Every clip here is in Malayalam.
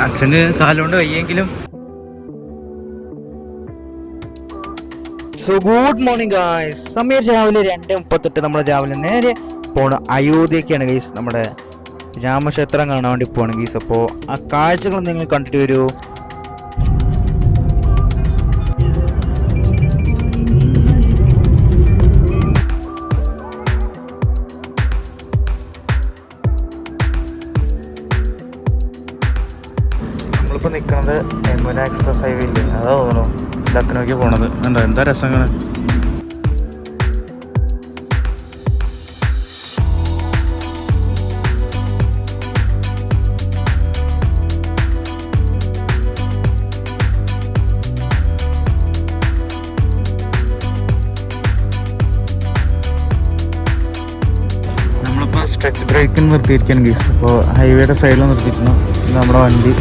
അച്ഛന് കാലുകൊണ്ട് വയ്യെങ്കിലും. So good morning guys. സമയം രാവിലെ 2:38. നമ്മൾ രാവിലെ നേരെ പോണ അയോധ്യക്കാണ് ഗൈസ്. നമ്മുടെ രാമക്ഷേത്രം കാണാൻ വേണ്ടി പോവാണ് ഗൈസ്. അപ്പോൾ ആ കാഴ്ചകൾ നിങ്ങൾ കണ്ടിട്ട് വരൂ. നമ്മളിപ്പോൾ നിൽക്കുന്നത് യമുന എക്സ്പ്രസ് ഹൈവേ ഇല്ലേ, അതാ തോന്നുന്നു ലക്നൗക്ക് പോണത്. എന്താ രസങ്ങൾ. നമ്മളിപ്പോൾ സ്ട്രെച്ച് ബ്രേക്കിൽ നിർത്തിയിരിക്കുകയാണ് ഗീസ്. അപ്പോൾ ഹൈവേയുടെ സൈഡിൽ നിർത്തിയിരിക്കുന്നു നമ്മുടെ വണ്ടി.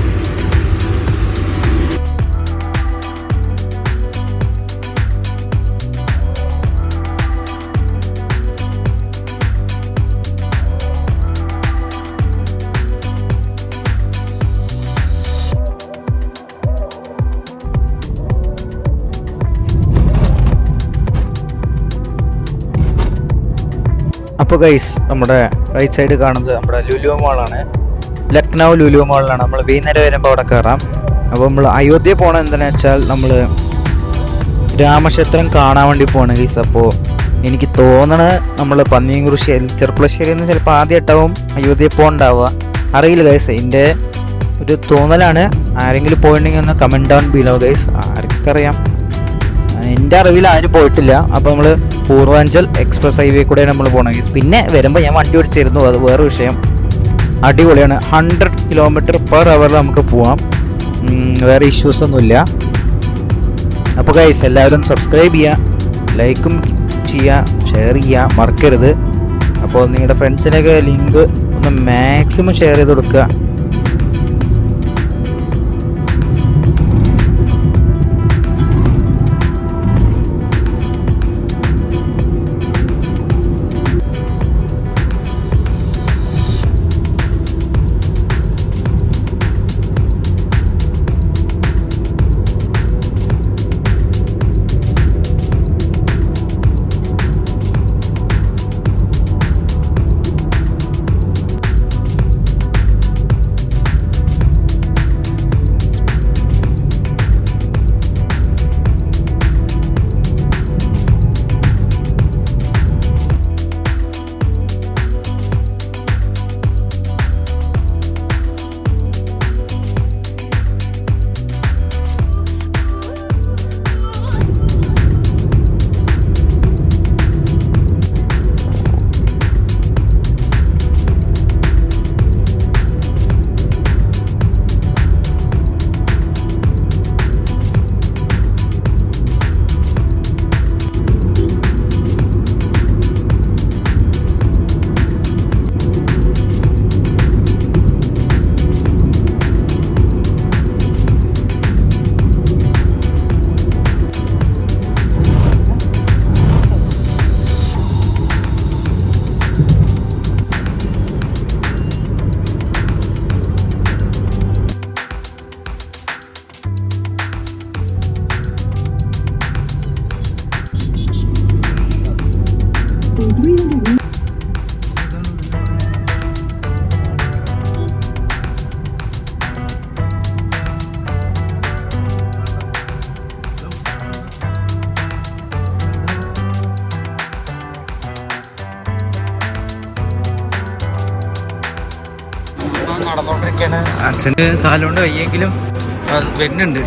അപ്പോൾ ഗൈസ്, നമ്മുടെ റൈറ്റ് സൈഡ് കാണുന്നത് നമ്മുടെ ലുലു മാളാണ്. ലക്നൗ ലുലു മാളിലാണ്. നമ്മൾ വൈകുന്നേരം വരുമ്പോൾ അവിടെ കയറാം. അപ്പോൾ നമ്മൾ അയോധ്യ പോകണം എന്താണെന്ന് വെച്ചാൽ നമ്മൾ രാമക്ഷേത്രം കാണാൻ വേണ്ടി പോകണം ഗൈസ്. അപ്പോൾ എനിക്ക് തോന്നണത് നമ്മൾ പന്നിയൻകുറിശ്ശി ചെർപ്പളശ്ശേരിയിൽ നിന്ന് ചിലപ്പോൾ ആദ്യമായിട്ടാവും അയോധ്യ പോകണ്ടാവുക, അറിയില്ല ഗൈസ്. എൻ്റെ ഒരു തോന്നലാണ്. ആരെങ്കിലും പോയിട്ടുണ്ടെങ്കിൽ ഒന്ന് കമൻറ്റ് ഡൗൺ ബിലോ ഗൈസ്. ആർക്കറിയാം, എൻ്റെ അറിവിൽ ആരും പോയിട്ടില്ല. അപ്പോൾ നമ്മൾ പൂർവാഞ്ചൽ എക്സ്പ്രസ് ഹൈവേ കൂടെ നമ്മൾ പോകണം ഗൈസ്. പിന്നെ വരുമ്പോൾ ഞാൻ വണ്ടി ഓടിച്ചിരുന്നു, അത് വേറെ വിഷയം. അടിപൊളിയാണ്. 100 km/h നമുക്ക് പോവാം. വേറെ ഇഷ്യൂസ് ഒന്നുമില്ല. അപ്പോൾ ഗൈസ്, എല്ലാവരും സബ്സ്ക്രൈബ് ചെയ്യുക, ലൈക്കും ചെയ്യുക, ഷെയർ ചെയ്യുക മറക്കരുത്. അപ്പോൾ നിങ്ങളുടെ ഫ്രണ്ട്സിനൊക്കെ ലിങ്ക് ഒന്ന് മാക്സിമം ഷെയർ ചെയ്ത് കൊടുക്കുക. നടന്നുകൊണ്ടിരിക്കുകയാണ്. അച്ഛന് കാലുകൊണ്ട് വയ്യെങ്കിലും വരുന്നുണ്ട്.